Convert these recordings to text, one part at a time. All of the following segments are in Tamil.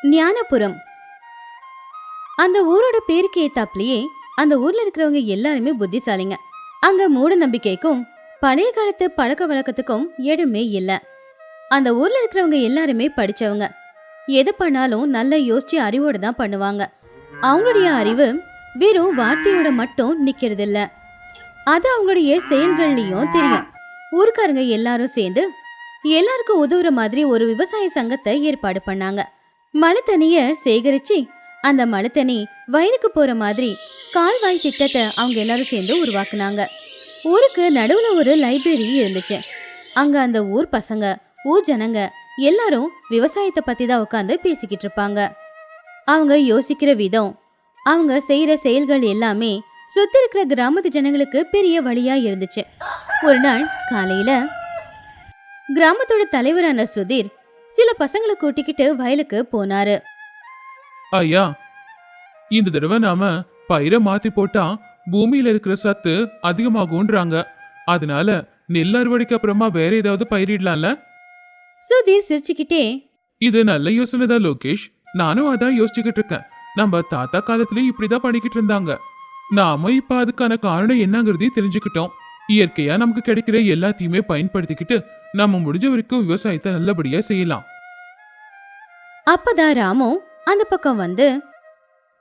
ஞானபுரம். அந்த ஊரோட பேருக்கு ஏத்தாப்லயே அந்த ஊர்ல இருக்கிறவங்க எல்லாருமே புத்திசாலிங்க. அங்க மூட நம்பிக்கைக்கும் பழைய காலத்து பழக்க வழக்கத்துக்கும் இடமே இல்ல. அந்த ஊர்ல இருக்கிறவங்க எல்லாருமே படிச்சவங்க. எது பண்ணாலும் நல்லா யோசிச்சு அறிவோட தான் பண்ணுவாங்க. அவங்களுடைய அறிவு வெறும் வார்த்தையோட மட்டும் நிக்கிறது இல்ல, அது அவங்களுடைய செயல்கள்லயும் தெரியும். ஊர்க்காரங்க எல்லாரும் சேர்ந்து எல்லாருக்கும் உதவுற மாதிரி ஒரு விவசாய சங்கத்தை ஏற்பாடு பண்ணாங்க. மழை தண்ணிய சேகரிச்சு அந்த மழை தண்ணி வயலுக்கு போற மாதிரி கால்வாய் திட்டத்தை அவங்க எல்லாரும் சேர்ந்து உருவாக்குனாங்க. ஊருக்கு நடுவுல ஒரு லைப்ரரி இருந்துச்சு. அங்க அந்த ஊர் பசங்க, ஊர் ஜனங்க எல்லாரும் விவசாயத்தை பத்தி தான் உட்காந்து பேசிக்கிட்டு இருப்பாங்க. அவங்க யோசிக்கிற விதம், அவங்க செய்யற செயல்கள் எல்லாமே சுத்தி இருக்கிற கிராமத்து ஜனங்களுக்கு பெரிய வழியா இருந்துச்சு. ஒரு நாள் காலையில கிராமத்தோட தலைவரான சுதீர் சில பசங்களை கூட்டிக்கிட்டு வயலுக்கு போனாரு. ஐயா, இந்த தடவை நாம பயிரை மாத்தி போட்டா பூமியில இருக்கிற சத்து அதிகமாகும்ன்றாங்க. அதனால நெல் அறுவடைக்கு அப்புறமா வேற ஏதாவது பயிரிடலாம்ல? சுதீர் சிரிச்சுக்கிட்டே, இது நல்ல யோசனை தான் லோகேஷ். நானும் அதான் யோசிச்சுக்கிட்டு இருக்கேன். நம்ம தாத்தா காலத்துலயும் இப்படிதான் பண்ணிக்கிட்டு இருந்தாங்க. நாம இப்ப அதுக்கான காரணம் என்னங்கிறதையும் தெரிஞ்சுக்கிட்டோம். இயற்கையா நமக்கு கிடைக்கிற எல்லாத்தையுமே பயன்படுத்திக்கிட்டு நம்ம முடிஞ்ச வரைக்கும் விவசாயத்தை நல்லபடியா செய்யலாம். அப்பதான் ராமு அந்த பக்கம் வந்து,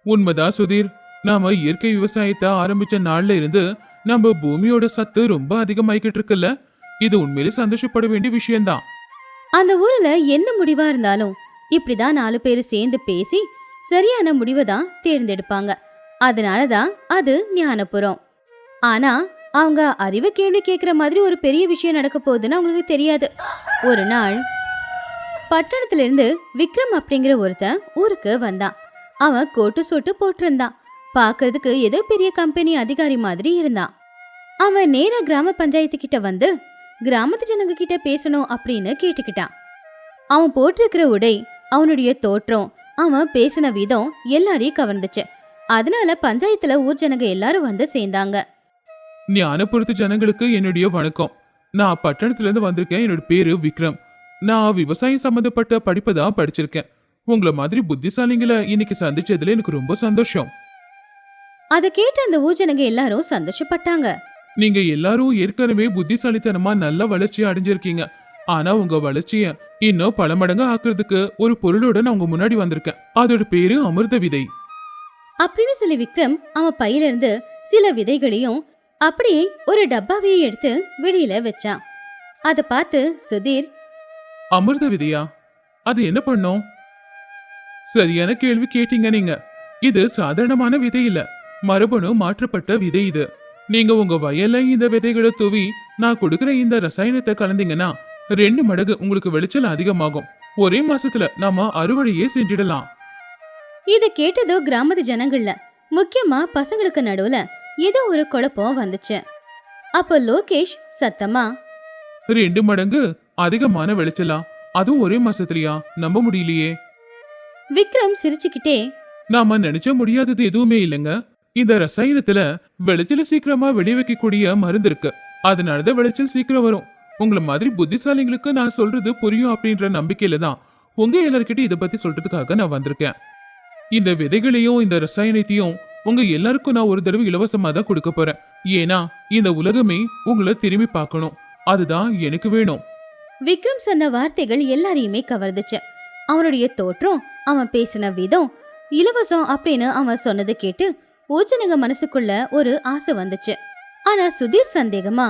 உண்மைதான் சுதீர். நாம இயற்கை விவசாயத்தை ஆரம்பிச்ச நாள்ல இருந்து நம்ம பூமியோட சத்து ரொம்ப அதிகமாயிக்கிட்டு இருக்குல்ல. இது உண்மையிலே சந்தோஷப்பட வேண்டிய விஷயம்தான். அந்த ஊர்ல என்ன முடிவா இருந்தாலும் இப்படிதான் 4 பேர் சேர்ந்து பேசி சரியான முடிவை தான் தேர்ந்தெடுப்பாங்க. அதனாலதான் அது ஞானபுரம். ஆனா அவங்க அறிவு கேள்வி கேட்கிற மாதிரி ஒரு பெரிய விஷயம் நடக்க போகுதுன்னு அவங்களுக்கு தெரியாது. ஒரு நாள் பட்டணத்துல இருந்து விக்ரம் அப்படிங்கிற ஒருத்தன் ஊருக்கு வந்தான். அவன் கோட்டு சோட்டு போட்டிருந்தான். பாக்குறதுக்கு ஏதோ பெரிய கம்பெனி அதிகாரி மாதிரி இருந்தான். அவன் நேரா கிராம பஞ்சாயத்து கிட்ட வந்து கிராமத்து ஜனங்க கிட்ட பேசணும் அப்படின்னு கேட்டுக்கிட்டான். அவன் போட்டிருக்கிற உடை, அவனுடைய தோற்றம், அவன் பேசின விதம் எல்லாரையும் கவர்ந்துச்சு. அதனால பஞ்சாயத்துல ஊர் ஜனங்க எல்லாரும் வந்து சேர்ந்தாங்க. ஞானபுரத்து ஜனங்களுக்கு என்னுடைய வணக்கம். நான் பட்டணத்துல இருந்து வந்திருக்கேன். என்னோட பேரு விக்ரம். நான் விவசாயம் சம்பந்தப்பட்ட படிப்பை தான் படிச்சிருக்கேன். உங்களை மாதிரி புத்திசாலிங்களை இன்னைக்கு சந்திச்சதுல எனக்கு ரொம்ப சந்தோஷம். அதை கேட்டு அந்த ஊர் ஜனங்க எல்லாரும் சந்தோஷப்பட்டாங்க. நீங்க எல்லாரும் ஏற்கனவே புத்திசாலித்தனமா நல்ல வளர்ச்சியை அடைஞ்சிருக்கீங்க. ஆனா உங்க வளர்ச்சிய இன்னும் பல மடங்கு ஆக்குறதுக்கு ஒரு பொருளோட நான் உங்க முன்னாடி வந்திருக்கேன். அதோட பேரு அமிர்த விதை. அப்படின்னு சொல்லி விக்ரம் அவன் பையில இருந்து சில விதைகளையும் அப்படியே ஒரு டப்பாவையும் எடுத்து வெளியில வச்சான். அதை பார்த்து சுதீர், அமிர்த விதையா? அது என்ன பண்ணும்? சரியான கேள்வி கேட்டீங்க நீங்க. இது சாதாரணமான விதை இல்ல, மரபணு மாற்றப்பட்ட விதை. இது நீங்க உங்க வயல்ல இந்த விதைகளை தூவி நான் கொடுக்கிற இந்த ரசாயனத்தை கலந்தீங்கன்னா 2 மடங்கு உங்களுக்கு விளைச்சல் அதிகமாகும். ஒரே மாசத்துல நாம அறுவடையே செஞ்சிடலாம். இதை கேட்டதோ கிராமத்து ஜனங்கள்ல முக்கியமா பசங்களுக்கு நடுவுல ஏதோ ஒரு குழப்பம் வந்துச்சு. அப்போ லோகேஷ் சத்தமா, 2 மடங்கு அதிகமான விளைச்சலா? அதுவும் ஒரே மாசத்துலயா? நம்ப முடியலையே. விக்ரம் சிரிச்சுக்கிட்டே, நாம நினைச்ச முடியாதது எதுவுமே இல்லைங்க. இந்த ரசாயனத்துல விளைச்சல சீக்கிரமா விளைவிக்கக்கூடிய மருந்து இருக்கு. அதனாலதான் விளைச்சல் சீக்கிரம் வரும். உங்களை மாதிரி புத்திசாலிங்களுக்கு நான் சொல்றது புரியும் அப்படின்ற நம்பிக்கையில தான் உங்க எல்லார்கிட்ட இதை பத்தி சொல்றதுக்காக நான் வந்திருக்கேன். இந்த விதைகளையும் இந்த ரசாயனத்தையும் உங்க எல்லாருக்கும் நான் ஒரு தடவை இலவசமா தான் கொடுக்க போறேன். ஏன்னா இந்த உலகமே உங்களை திரும்பி பார்க்கணும். அதுதான் எனக்கு வேணும். விக்ரம் சொன்ன வார்த்தைகள் எல்லாரையுமே கவர்ந்துச்சு. அவனுடைய தோற்றம், அவன் பேசின விதம், இலவசம் அப்படின்னு அவன் சொன்னதை கேட்டு ஊச்சனங்க மனசுக்குள்ள ஒரு ஆசை வந்துச்சு. ஆனா சுதீர் சந்தேகமா,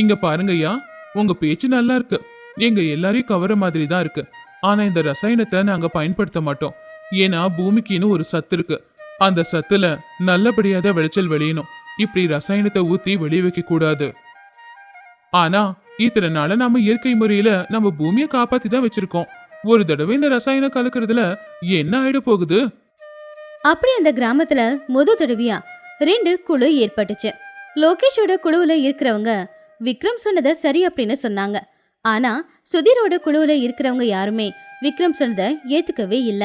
இங்க பாருங்கய்யா, உங்க பேச்சு நல்லா இருக்கு, எங்க எல்லாரையும் கவர மாதிரி தான் இருக்கு. ஆனா இந்த ரசாயனத்தை நாங்க பயன்படுத்த மாட்டோம். ஏன்னா பூமிக்குன்னு ஒரு சத்து இருக்கு. அந்த சத்துல நல்லபடியாத விளைச்சல் விளையணும். இப்படி ரசாயனத்தை ஊத்தி வெளிய வைக்க கூடாது. ஆனா இத்தனை நாள நாம இயற்கை முறையில நம்ம பூமியை காப்பாத்தி தான் வச்சிருக்கோம். ஒரு தடவை இந்த ரசாயனம் கலக்குறதுல என்ன ஆயிட போகுது? அப்படி அந்த கிராமத்துல தடவையா 2 குழு ஏற்பட்டுச்சு. லோகேஷோட குழுவுல இருக்கிறவங்க விக்ரம் சொன்னதை சரி அப்படின்னு சொன்னாங்க. ஆனா சுதீரோட குழுவுல இருக்கிறவங்க யாருமே விக்ரம் சொன்னதை ஏத்துக்கவே இல்ல.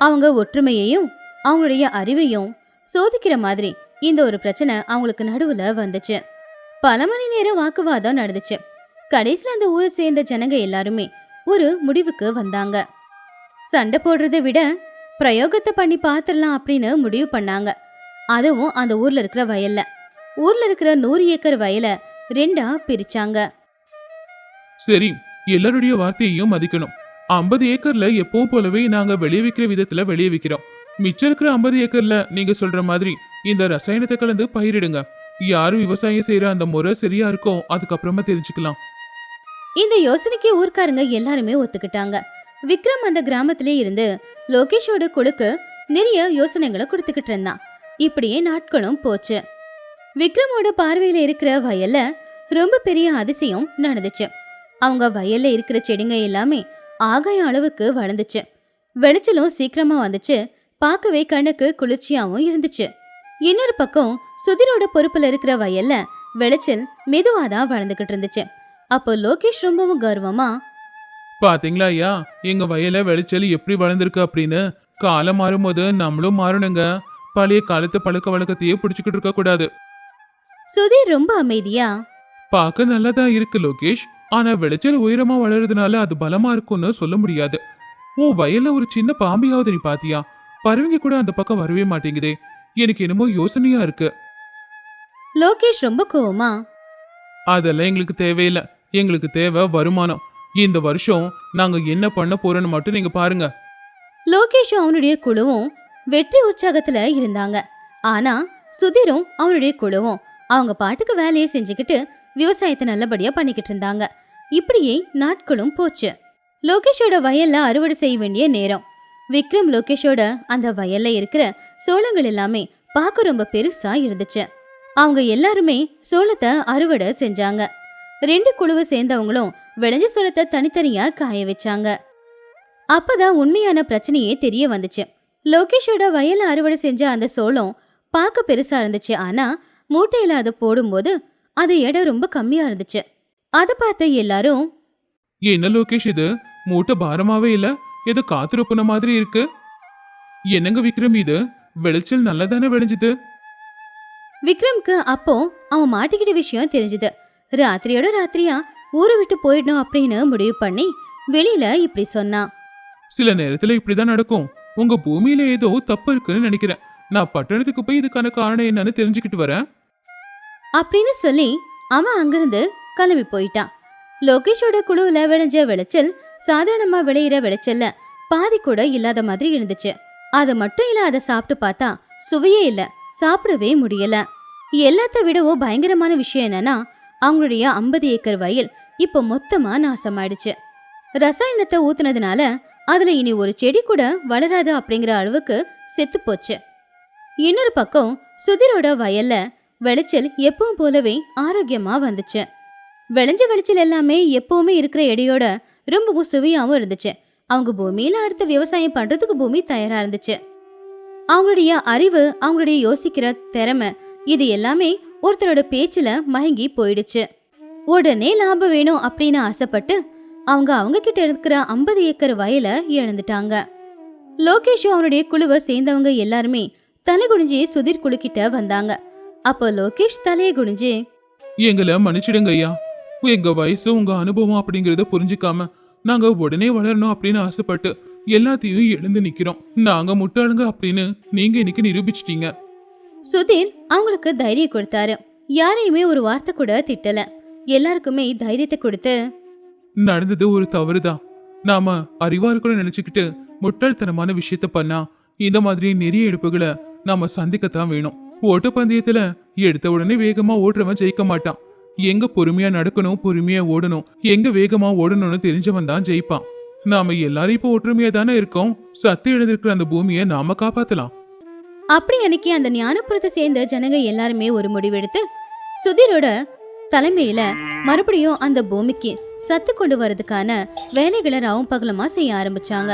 அவங்க ஒற்றுமையையும் அவங்களுடைய அறிவையும் சோதிக்கிற மாதிரி இந்த ஒரு பிரச்சனை அவங்களுக்கு நடுவுல வந்துச்சு. பல மணி நேரம் வாக்குவாதம் நடந்துச்சு. கடைசியில அந்த ஊரை சேர்ந்த ஜனங்க எல்லாருமே ஒரு முடிவுக்கு வந்தாங்க. சண்டை போடுறதை விட பிரயோகத்தை பண்ணி பாத்திரலாம் அப்படின்னு முடிவு பண்ணாங்க. அதுவும் அந்த ஊர்ல இருக்கிற வயல்ல. ஊர்ல இருக்கிற 100 ஏக்கர் வயலை 2ஆ பிரிச்சாங்க. சரி, எல்லாருடைய வார்த்தையையும் மதிக்கணும். 50 ஏக்கர்ல எப்பவும் போலவே நாங்க விளைவிக்கிற விதத்துல விளைவிக்கிறோம். மிச்சம் இருக்கிற 50 ஏக்கர்ல நீங்க சொல்ற மாதிரி இந்த ரசாயனத்தை கலந்து பயிரிடுங்க. யாரும் விவசாயம் செய்யற அந்த முறை சரியா இருக்கும், அதுக்கப்புறமா தெரிஞ்சுக்கலாம். இந்த யோசனைக்கு ஊர்க்காரங்க எல்லாருமே ஒத்துக்கிட்டாங்க. விக்ரம் அந்த கிராமத்திலே இருந்து லோகேஷோட குழுக்கு நிறைய யோசனைகளை கொடுத்துக்கிட்டு இருந்தான். இப்படியே நாட்களும் போச்சு. விக்ரமோட பார்வையில இருக்கிற வயல்ல ரொம்ப பெரிய அதிசயம் நடந்துச்சு. அவங்க வயல்ல இருக்கிற செடிங்க எல்லாமே ஆகாய அளவுக்கு வளர்ந்துச்சு. விளைச்சலும் சீக்கிரமா வந்துச்சு. பார்க்கவே கண்ணுக்கு குளிர்ச்சியாவும் இருந்துச்சு. இன்னொரு பக்கம் சுதிரோட பொறுப்புல இருக்கிற வயல்ல விளைச்சல் மெதுவாதான் வளர்ந்துகிட்டு இருந்துச்சு. அப்போ லோகேஷ் ரொம்பவும் கர்வமா, பாத்தீங்களா ஐயா, எங்க வயல விளைச்சல் எப்படி வளர்ந்துருக்கு அப்படின்னு. காலம் மாறும்போது நம்மளும் மாறணுங்க. பழைய காலத்து பழக்க வழக்கத்தையே பிடிச்சுக்கிட்டு இருக்க கூடாது. சுதீர் ரொம்ப அமைதியா, பார்க்க நல்லதா இருக்கு லோகேஷ், ஆனா விளைச்சல் உயரமா வளருறதுனால அது பலமா இருக்கும்னு சொல்ல முடியாது. உன் வயல்ல ஒரு சின்ன பாம்பியாவது நீ பாத்தியா? பறவைங்க கூட அந்த பக்கம் வரவே மாட்டேங்குதே. எனக்கு என்னமோ யோசனையா இருக்கு. லோகேஷ் ரொம்ப கோவமா, அதெல்லாம் எங்களுக்கு தேவையில்லை. எங்களுக்கு தேவை வருமானம். இந்த வருஷம் நாங்க என்ன பண்ண போறோம்னு மட்டும் நீங்க பாருங்க. லோகேஷும் அவனுடைய குழுவும் வெற்றி உற்சாகத்துல இருந்தாங்க. ஆனா சுதீரும் அவனுடைய குழுவும் அவங்க பாட்டுக்கு வேலையை செஞ்சுக்கிட்டு விவசாயத்தை நல்லபடியா பண்ணிக்கிட்டு இருந்தாங்க. இப்படியே நாட்களும் போச்சு. லோகேஷோட வயல்ல அறுவடை செய்ய வேண்டிய நேரம். விக்ரம் லோகேஷோட அந்த வயல்ல இருக்கிற சோளங்கள் எல்லாமே பார்க்க ரொம்ப பெருசா இருந்துச்சு. அவங்க எல்லாருமே சோளத்தை அறுவடை செஞ்சாங்க. 2 குழுவை சேர்ந்தவங்களும் விளைஞ்ச சோளத்தை தனித்தனியா காய வச்சாங்க. அப்பதான் உண்மையான பிரச்சனையே தெரிய வந்துச்சு. லோகேஷோட வயல்ல அறுவடை செஞ்ச அந்த சோளம் பார்க்க பெருசா இருந்துச்சு. ஆனா மூட்டையில அதை போடும்போது அது எடை ரொம்ப கம்மியா இருந்துச்சு. அதை பார்த்த எல்லாரும், என்ன லோகேஷ் இது, மூட்டை பாரமாவே இல்ல, ஏதோ காத்திருப்புன மாதிரி இருக்கு. என்னங்க விக்ரம், இது விளைச்சல் நல்லதானே விளைஞ்சுது? விக்ரம்க்கு அப்போ அவன் மாட்டிக்கிட்ட விஷயம் தெரிஞ்சுது. ராத்திரியோட ராத்திரியா ஊரை விட்டு போயிடணும் அப்படின்னு முடிவு பண்ணி வெளியில இப்படி சொன்னான். சில நேரத்துல இப்படிதான் நடக்கும். உங்க பூமியில ஏதோ தப்பு இருக்குன்னு நினைக்கிறேன். நான் பட்டணத்துக்கு போய் இதுக்கான காரணம் என்னன்னு தெரிஞ்சுக்கிட்டு வரேன் அப்படின்னு சொல்லி அவன் அங்கிருந்து கிளம்பி போயிட்டான். லோகேஷோட குழுவுல விளைஞ்ச விளைச்சல் சாதாரணமா விளையிற விளைச்சல்ல பாதி கூட இல்லாத மாதிரி இருந்துச்சு. அது மட்டும் இல்ல, அதை சாப்பிட்டு பார்த்தா சுவையே இல்ல, சாப்பிடவே முடியல. எல்லாத்த விடவும் பயங்கரமான விஷயம் என்னன்னா, அவங்களுடைய 50 ஏக்கர் வயல் இப்ப மொத்தமா நாசமாயிடுச்சு. ரசாயனத்தை ஊத்துனதுனால அதுல இனி ஒரு செடி கூட வளராது அப்படிங்கிற அளவுக்கு செத்து போச்சு. இன்னொரு பக்கம் சுதிரோட வயல்ல விளைச்சல் எப்பவும் போலவே ஆரோக்கியமா வந்துச்சு. விளைஞ்ச விளைச்சல் எல்லாமே எப்பவுமே இருக்கிற எடையோட ரொம்பவும் சுவையாவும் இருந்துச்சு. அவங்க பூமியில அடுத்த விவசாயம் பண்றதுக்கு பூமி தயாரா இருந்துச்சு. அவங்களுடைய அறிவு, அவங்களுடைய யோசிக்கிற திறமை, இது எல்லாமே ஒருத்தரோட பேச்சுல மயங்கி போயிடுச்சு. உடனே லாபம் வேணும் அப்படின்னு ஆசைப்பட்டு அவங்க கிட்ட இருக்கிற 50 ஏக்கர் வயலை இழந்துட்டாங்க. லோகேஷும் அவனுடைய குழுவை சேர்ந்தவங்க எல்லாருமே தலை குனிஞ்சு சுதீர் குழுக்கிட்ட வந்தாங்க. அப்போ லோகேஷ் தலையை குனிஞ்சு, எங்களை மன்னிச்சிடுங்க ஐயா. எங்க வயசு உங்க அனுபவம் அப்படிங்கறத புரிஞ்சுக்காம நாங்க உடனே வளரணும் அப்படின்னு ஆசைப்பட்டு எல்லாத்தையும் எழுந்து நிக்கிறோம். நாங்க முட்டாளுங்க அப்படின்னு நீங்க இன்னைக்கு நிரூபிச்சிட்டீங்க. சுதீர் அவங்களுக்கு தைரியம் கொடுத்தாரு. யாரையுமே ஒரு வார்த்தை கூட திட்டல. எல்லாருக்குமே தைரியத்தை கொடுத்து, நடந்தது ஒரு தவறுதான். நாம அறிவா இருக்கணும்னு நினைச்சுக்கிட்டு முட்டாள்தனமான விஷயத்த பண்ணா இந்த மாதிரி நிறைய இழப்புகளை நாம சந்திக்கத்தான் வேணும். ஓட்டப்பந்தயத்துல எடுத்த உடனே வேகமா ஓடுறவன் ஜெயிக்க மாட்டான். எங்க பொறுமையா நடக்கணும், பொறுமையா ஓடணும், எங்க வேகமா ஓடணும்னு தெரிஞ்சவன் தான் ஜெயிப்பான். நாம எல்லாரும் இப்போ ஒற்றுமையா தானே இருக்கோம். சத்து எழுதிருக்கிற அந்த பூமியை நாம காப்பாத்தலாம். அப்படி அன்னைக்கு அந்த ஞானபுரத்தை சேர்ந்த ஜனங்க எல்லாருமே ஒரு முடிவெடுத்து சுதீரோட தலைமையில மறுபடியும் அந்த பூமிக்கு சத்து கொண்டு வரதுக்கான வேலைகளை ராவும் பகலமா செய்ய ஆரம்பிச்சாங்க.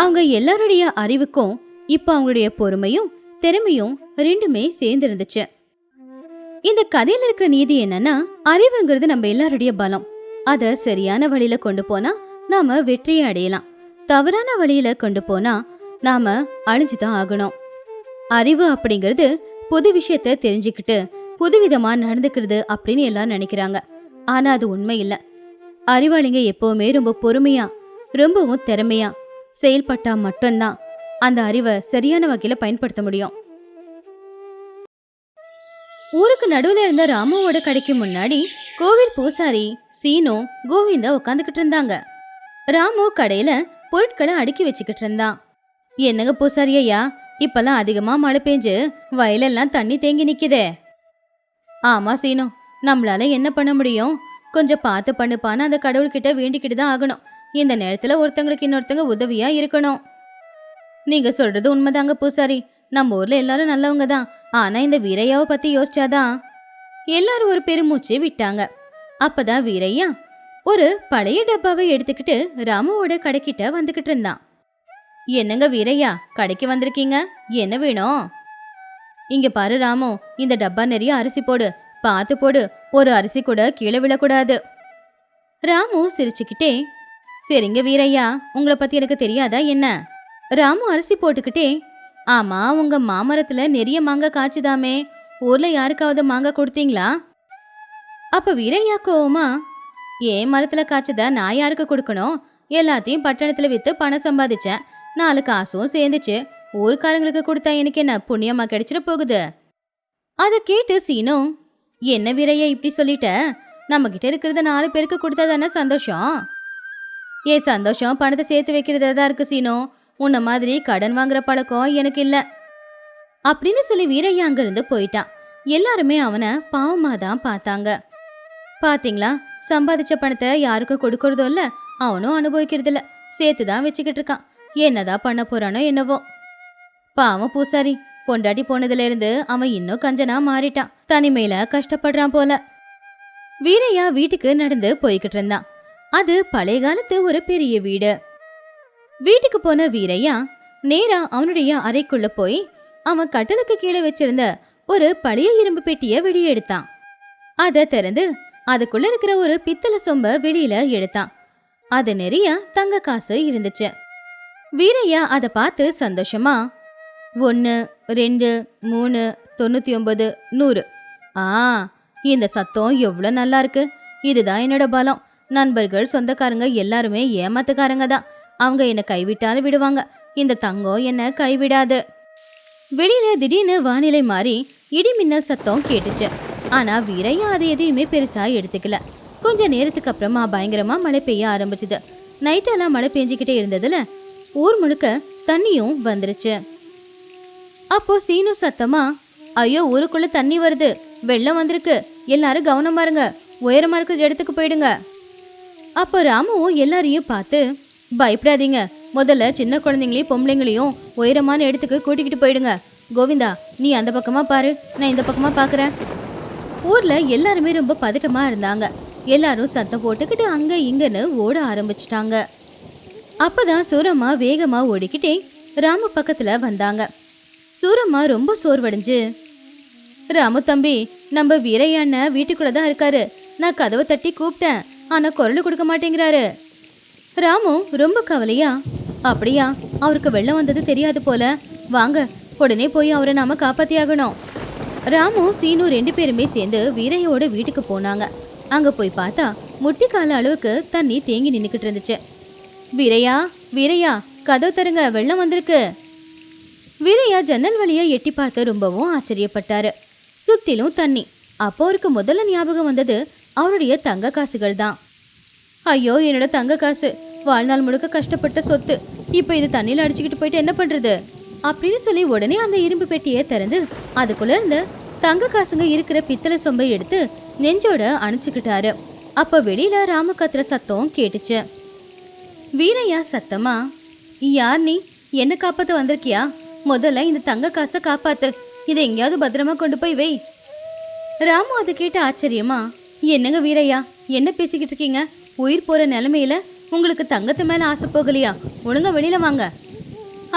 அவங்க எல்லாருடைய அறிவுக்கும் இப்ப அவங்களுடைய பொறுமையும் திறமையும் ரெண்டுமே சேர்ந்து இருந்துச்சு. இந்த கதையில இருக்கிற நீதி என்னன்னா, அறிவுங்கிறது நம்ம எல்லாருடைய பலம். அத சரியான வழியில கொண்டு போனா நாம வெற்றியை அடையலாம். தவறான வழியில கொண்டு போனா நாம அழிஞ்சுதான் ஆகணும். அறிவு அப்படிங்கிறது புது விஷயத்த தெரிஞ்சுக்கிட்டு புதுவிதமா நடந்துக்கிறது அப்படின்னு எல்லாரும் நினைக்கிறாங்க. ஆனா அது உண்மை இல்ல. அறிவாளிங்க எப்பவுமே ரொம்ப பொறுமையா, ரொம்பவும் திறமையா, செயல்பட்டா மட்டும்தான் அந்த அறிவை சரியான வகையில பயன்படுத்த முடியும். ஊருக்கு நடுவுல இருந்த ராமுவோட கடைக்கு முன்னாடி கோவில் பூசாரி சீனு கோவிந்தா உட்காந்துக்கிட்டு இருந்தாங்க. ராமு கடையில பொருட்களை அடுக்கி வச்சுக்கிட்டு இருந்தான். என்னங்க பூசாரி ஐயா, இப்பெல்லாம் அதிகமா மழை பெஞ்சு வயலெல்லாம் தண்ணி தேங்கி நிக்குதே. ஆமா சீனு, நம்மளால என்ன பண்ண முடியும்? கொஞ்சம் பார்த்து பண்ணுப்பான்னு அந்த கடவுள்கிட்ட வேண்டிக்கிட்டு தான் ஆகணும். இந்த நேரத்துல ஒருத்தங்களுக்கு இன்னொருத்தங்க உதவியா இருக்கணும். நீங்க சொல்றது உண்மைதாங்க பூசாரி. நம்ம ஊர்ல எல்லாரும் நல்லவங்க தான். ஆனா இந்த வீரையாவை பத்தி யோசிச்சாதான். எல்லாரும் ஒரு பெருமூச்சு விட்டாங்க. அப்பதான் வீரையா ஒரு பழைய டப்பாவை எடுத்துக்கிட்டு ராமுவோட கடைக்கிட்ட வந்துகிட்டு இருந்தான். என்னங்க வீரையா, கடைக்கு வந்திருக்கீங்க, என்ன வேணும்? இங்க பாரு ராமு, இந்த டப்பா நிறைய அரிசி போடு, பார்த்து போடு, ஒரு அரிசி கூட கீழே விழக்கூடாது. ராமு சிரிச்சுக்கிட்டே, சரிங்க வீரையா, உங்களை பத்தி எனக்கு தெரியாதா என்ன? ராமு அரிசி போட்டுக்கிட்டே, ஆமா உங்க மாமரத்துல நிறைய மாங்காய் காய்ச்சுதாமே, ஊர்ல யாருக்காவது மாங்காய் கொடுத்தீங்களா? அப்ப வீரையா கோவமா, ஏன் மரத்துல காய்ச்சத நான் யாருக்கு கொடுக்கணும்? எல்லாத்தையும் பட்டணத்துல வித்து பணம் சம்பாதிச்சேன், 4 காசும் சேர்ந்துச்சு, ஊருக்காரங்களுக்கு கொடுத்தா எனக்கு என்ன புண்ணியமா கிடைச்சிட போகுது? அதை கேட்டு சீனு, என்ன வீரையா இப்படி சொல்லிட்ட? நம்ம கிட்ட இருக்கிறத 4 பேருக்கு கொடுத்தா தானே சந்தோஷம். ஏன் சந்தோஷம் பணத்தை சேர்த்து வைக்கிறதா தான் இருக்கு சீனு, உன்ன மாதிரி கடன் வாங்குற பழக்கம் எனக்கு இல்ல அப்படின்னு சொல்லி வீரையா அங்கிருந்து போயிட்டான். எல்லாருமே அவனை பாவமா தான் பார்த்தாங்க. பாத்தீங்களா, சம்பாதிச்ச பணத்தை யாருக்கும் கொடுக்கறதும் இல்ல, அவனும் அனுபவிக்கிறது இல்ல, சேர்த்துதான் வச்சுக்கிட்டு இருக்கான். என்னதான் பண்ண போறானோ என்னவோ. பாவம் பூசாரி, பொண்டாட்டி போனதுல இருந்து அவன் இன்னும் கஞ்சனா மாறிட்டான், தனிமையில கஷ்டப்படுறான் போல. வீரையா வீட்டுக்கு நடந்து போய்கிட்டு இருந்தான். அது பழைய காலத்து ஒரு பெரிய வீடு. வீட்டுக்கு போன வீரையா நேரா அவனுடைய அறைக்குள்ள போய் அவன் கட்டலுக்கு கீழே வச்சிருந்த ஒரு பழைய இரும்பு பெட்டிய வெளியே எடுத்தான். அதை திறந்து அதுக்குள்ள இருக்கிற ஒரு பித்தளை சொம்ப வெளியில எடுத்தான். அது நிறைய தங்க காசு இருந்துச்சு. வீரையா அதை பார்த்து சந்தோஷமா 1 2 3 99 100. இந்த சத்தம் எவ்வளவு நல்லா இருக்கு. இதுதான் என்னோட பலம். நண்பர்கள் சொந்தக்காரங்க எல்லாருமே ஏமாத்துக்காரங்க தான். அவங்க என்ன கைவிட்டாலும் விடுவாங்க, இந்த தங்கம் என்ன கைவிடாது. வெளியில திடீர்னு வானிலை மாறி இடி மின்னல் சத்தம் கேட்டுச்சு. ஆனா வீரையா அது எதையுமே பெருசா எடுத்துக்கல. கொஞ்ச நேரத்துக்கு அப்புறமா பயங்கரமா மழை பெய்ய ஆரம்பிச்சுது. நைட்டெல்லாம் மழை பெஞ்சுக்கிட்டே இருந்ததுல ஊர் முழுக்க தண்ணியும் வந்துருச்சு. அப்போ சீனு சத்தமா, ஐயோ ஊருக்குள்ள தண்ணி வருது, வெள்ளம் வந்திருக்கு, எல்லாரும் கவனமா இருங்க, உயரமா இருக்கிற இடத்துக்கு போயிடுங்க. அப்போ ராமுவும் எல்லாரையும் பார்த்து, பயப்படாதீங்க, முதல்ல சின்ன குழந்தைங்களையும் பொம்பளைங்களையும் உயரமான இடத்துக்கு கூட்டிக்கிட்டு போயிடுங்க. கோவிந்தா, நீ அந்த பக்கமா பாரு, நான் இந்த பக்கமா பாக்குறேன். ஊர்ல எல்லாருமே ரொம்ப பதட்டமா இருந்தாங்க. எல்லாரும் சத்தம் போட்டுக்கிட்டு அங்க இங்கன்னு ஓட ஆரம்பிச்சிட்டாங்க. அப்பதான் சூரம்மா வேகமா ஓடிக்கிட்டே ராமு பக்கத்துல வந்தாங்க. சூரம்மா ரொம்ப சோர்வடைஞ்சு, ராமு தம்பி, நம்ம வீரையண்ண வீட்டுக்குள்ளதான் இருக்காரு, நான் கதவை தட்டி கூப்பிட்டேன், ஆனா குரல் கொடுக்க மாட்டேங்கிறாரு. ராமு ரொம்ப கவலையா, அப்படியா, அவருக்கு வெள்ளம் வந்தது தெரியாது போல, வாங்க உடனே போய் அவரை நாம காப்பாத்தியாகணும். ராமு சீனு 2 பேருமே சேர்ந்து வீரையோட வீட்டுக்கு போனாங்க. அங்க போய் பார்த்தா முட்டிக்கால அளவுக்கு தண்ணி தேங்கி நின்னுக்கிட்டு இருந்துச்சு. வீரையா, வீரையா, கதவு தருங்க, வெள்ளம் வந்திருக்கு. வீரையா ஜன்னல் வழியா எட்டி பார்த்து ரொம்பவும் ஆச்சரியப்பட்டாரு. சுத்திலும் தண்ணி. அப்போ அவருக்கு முதல்ல ஞாபகம் வந்தது அவருடைய தங்க காசுகள் தான். ஐயோ, என்னோட தங்க காசு, வாழ்நாள் முழுக்க கஷ்டப்பட்ட சொத்து, இப்ப இது தண்ணியில அடிச்சுக்கிட்டு போயிட்டு என்ன பண்றது அப்படின்னு சொல்லி உடனே அந்த இரும்பு பெட்டியை திறந்து அதுக்குள்ள இருந்து தங்க காசுங்க இருக்கிற பித்தளை சொம்பை எடுத்து நெஞ்சோட அணைச்சுக்கிட்டாரு. அப்ப வெளியில ராம கத்துற சத்தம் கேட்டுச்சு. வீரையா சத்தமா, யார் நீ, என்ன காப்பாத்த வந்திருக்கியா? முதல்ல இந்த தங்க காசை காப்பாத்து, இதை எங்கேயாவது பத்திரமா கொண்டு போய் வை. ராமு அதை கேட்டு ஆச்சரியமா, என்னங்க வீரையா, என்ன பேசிக்கிட்டு இருக்கீங்க? உயிர் போற நிலைமையில உங்களுக்கு தங்கத்து மேல ஆசை போகலையா? ஒழுங்கா வெளியில வாங்க.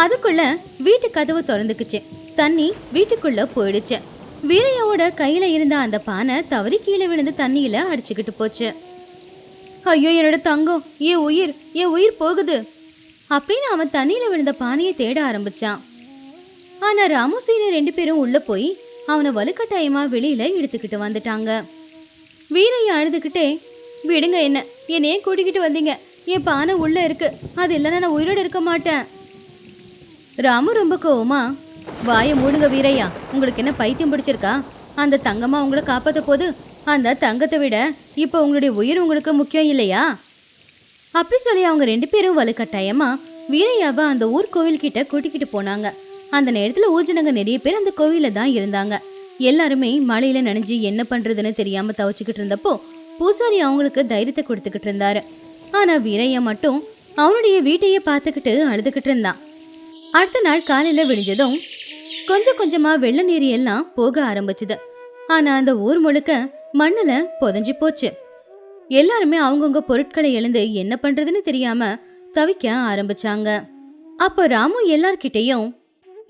அதுக்குள்ள வீட்டு கதவு திறந்துக்குச்சு. தண்ணி வீட்டுக்குள்ள போயிடுச்சு. வீரையாவோட கையில இருந்த அந்த பானை தவறி கீழே விழுந்து தண்ணியில அடிச்சுக்கிட்டு போச்சு. ஐயோ, என்னோட தங்கம், என் உயிர் போகுது அப்படின்னு அவன் தண்ணியில விழுந்த பானையை தேட ஆரம்பிச்சான். ஆனா ராமு சீனு 2 பேரும் உள்ள போய் அவனை வலுக்கட்டாயமா வெளியில இழுத்துக்கிட்டு வந்துட்டாங்க. வீரையா அழுதுகிட்டே, விடுங்க, என்னையே கூட்டிக்கிட்டு வந்தீங்க, என் பானை உள்ள இருக்கு, அது இல்லைன்னா நான் உயிரோட இருக்க மாட்டேன். ராமு ரொம்ப கோவமா, வாயை மூடுங்க வீரையா, உங்களுக்கு என்ன பைத்தியம் பிடிச்சிருக்கா? அந்த தங்கம்மா உங்களை காப்பாத்த போது, அந்த தங்கத்தை விட இப்போ உங்களுடைய உயிர் உங்களுக்கு முக்கியம் இல்லையா? அப்படி சொல்லி அவங்க 2 பேரும் வலுக்கட்டாயமா வீரையாவை அந்த ஊர் கோவில் கிட்ட கூட்டிக்கிட்டு போனாங்க. அந்த நேரத்துல ஊர்ஜனங்க நிறைய பேர் அந்த கோவில தான் இருந்தாங்க. எல்லாருமே மழையில நனைஞ்சு என்ன பண்றதுன்னு தெரியாம தவச்சுக்கிட்டு இருந்தப்போ பூசாரி அவங்களுக்கு தைரியத்தை கொடுத்துக்கிட்டு இருந்தாரு. ஆனா வீரையா மட்டும் அவனுடைய வீட்டையே பார்த்துக்கிட்டு அழுதுகிட்டு இருந்தான். அடுத்த நாள் காலையில விடிஞ்சதும் கொஞ்சம் கொஞ்சமா வெள்ள நீர் எல்லாம் போக ஆரம்பிச்சுது. ஆனா அந்த ஊர் முழுக்க மண்ணுல புதைஞ்சு போச்சு. எல்லாருமே அவங்கவுங்க பொருட்களை எழுந்து என்ன பண்றதுன்னு தெரியாம தவிக்க ஆரம்பிச்சாங்க. அப்போ ராமு எல்லார்கிட்டையும்,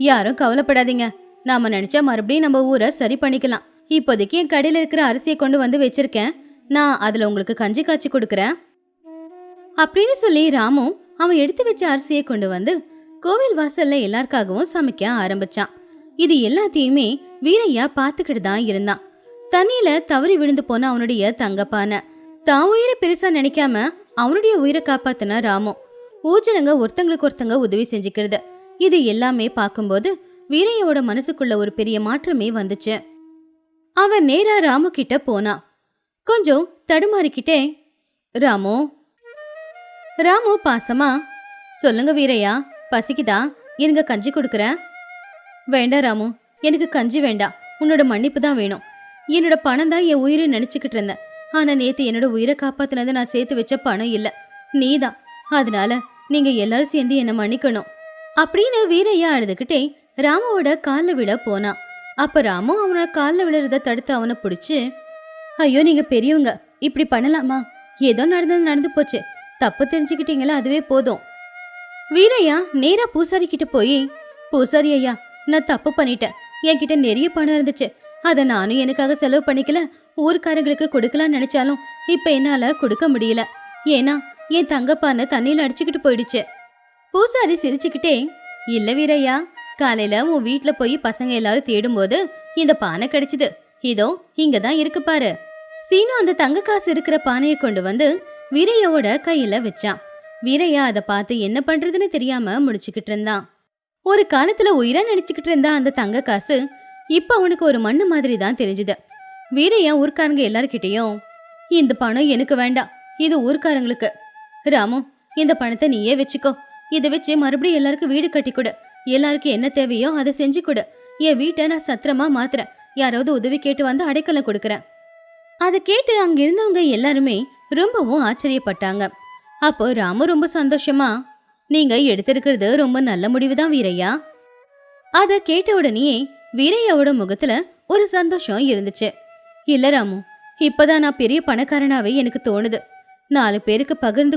யாரும் கவலைப்படாதீங்க, நாம நினைச்சா மறுபடியும் நம்ம ஊரை சரி பண்ணிக்கலாம். இப்போதைக்கு என் கடையில இருக்கிற அரிசியை கொண்டு வந்து வச்சிருக்கேன், நான் அதுல உங்களுக்கு கஞ்சி காய்ச்சி கொடுக்கறேன் அப்படின்னு சொல்லி ராமு அவன் எடுத்து வச்ச அரிசியை கொண்டு வந்து கோவில் வாசல்ல எல்லாருக்காகவும் சமைக்க ஆரம்பிச்சான். இது எல்லாத்தையுமே வீரையா பார்த்துக்கிட்டு தான் இருந்தான். தண்ணியில தவறி விழுந்து போன அவனுடைய தங்கப்பானை தான் உயிரை பெருசா நினைக்காம அவனுடைய உயிரை காப்பாத்தின ராமு. ஊஜனங்க ஒருத்தங்களுக்கு ஒருத்தங்க உதவி செஞ்சுக்கிறது, இது எல்லாமே பார்க்கும்போது வீரையோட மனசுக்குள்ள ஒரு பெரிய மாற்றமே வந்துச்சு. அவன் நேரா ராமு கிட்ட போனான். கொஞ்சம் தடுமாறிக்கிட்டே, ராமு. ராமு பாசமா, சொல்லுங்க வீரையா, பசிக்குதா? இருங்க கஞ்சி கொடுக்குறேன். வேண்டாம் ராமு, எனக்கு கஞ்சி வேண்டாம், உன்னோட மன்னிப்பு தான் வேணும். என்னோட பணம் தான் என் உயிரை நினைச்சுக்கிட்டு இருந்தேன். ஆனா நேத்து என்னோட உயிரை காப்பாத்தினது நான் சேர்த்து வச்ச பணம் இல்ல, நீதான். அதனால நீங்க எல்லாரும் சேர்ந்து என்ன மன்னிக்கணும் அப்படின்னு வீரையா அழுதுகிட்டே ராமுவோட காலில் விழ போனான். அப்ப ராமு அவனோட காலில் விழுறத தடுத்து அவனை பிடிச்சு, ஐயோ நீங்க பெரியவங்க, இப்படி பண்ணலாமா? ஏதோ நடந்து போச்சு, தப்பு தெரிஞ்சுக்கிட்டீங்களா, அதுவே போதும். வீரையா நேரா பூசாரி கிட்ட போய், பூசாரி ஐயா, நான் தப்பு பண்ணிட்டேன், என்கிட்ட நிறைய பணம் இருந்துச்சு, அதை நானும் எனக்காக செலவு பண்ணிக்கல, ஊருக்காரங்களுக்கு கொடுக்கலான்னு நினைச்சாலும் இப்ப என்னால கொடுக்க முடியல, ஏன்னா என் தங்கப்பானை தண்ணியில அடிச்சுக்கிட்டு போயிடுச்சு. பூசாரி சிரிச்சுக்கிட்டே, இல்ல வீரையா, காலையில உன் வீட்டுல போய் பசங்க எல்லாரும் தேடும்போது இந்த பானை கிடைச்சது, இதோ இங்கதான் இருக்கு பாரு. சீனு அந்த தங்க காசு இருக்கிற பானையை கொண்டு வந்து வீரையாவோட கையில வச்சான். வீரையா அதை பார்த்து என்ன பண்றதுன்னு தெரியாம முடிச்சுக்கிட்டு இருந்தான். ஒரு காலத்துல உயிரா நினைச்சுக்கிட்டு இருந்தா அந்த தங்க காசு இப்ப அவனுக்கு ஒரு மண்ணு மாதிரி தான் தெரிஞ்சுது. வீரையா ஊர்க்காரங்க எல்லார்கிட்டையும், இந்த பணம் எனக்கு வேண்டாம், இது ஊர்க்காரங்களுக்கு. ராமு, இந்த பணத்தை நீயே வச்சுக்கோ, இதை வச்சு மறுபடியும் எல்லாருக்கும் வீடு கட்டி கொடு, எல்லாருக்கும் என்ன தேவையோ அதை செஞ்சு கொடு, என் வீட்டை நான் சத்திரமா மாத்துறேன், யாராவது உதவி கேட்டு வந்து அடைக்கலம் கொடுக்கறேன். அதை கேட்டு அங்க இருந்தவங்க எல்லாருமே ரொம்பவும் ஆச்சரியப்பட்டாங்க. அப்போ ராமு ரொம்ப சந்தோஷமா, நீங்க எடுத்திருக்கிறது ரொம்ப நல்ல முடிவுதான் வீரையா. அத கேட்ட உடனே வீரையாவோட முகத்துல ஒரு சந்தோஷம் இருந்துச்சு. இல்ல ராமு, இப்பதான் நான் பெரிய பணக்காரனாவே எனக்கு தோணுது, 4 பேருக்கு பகிர்ந்து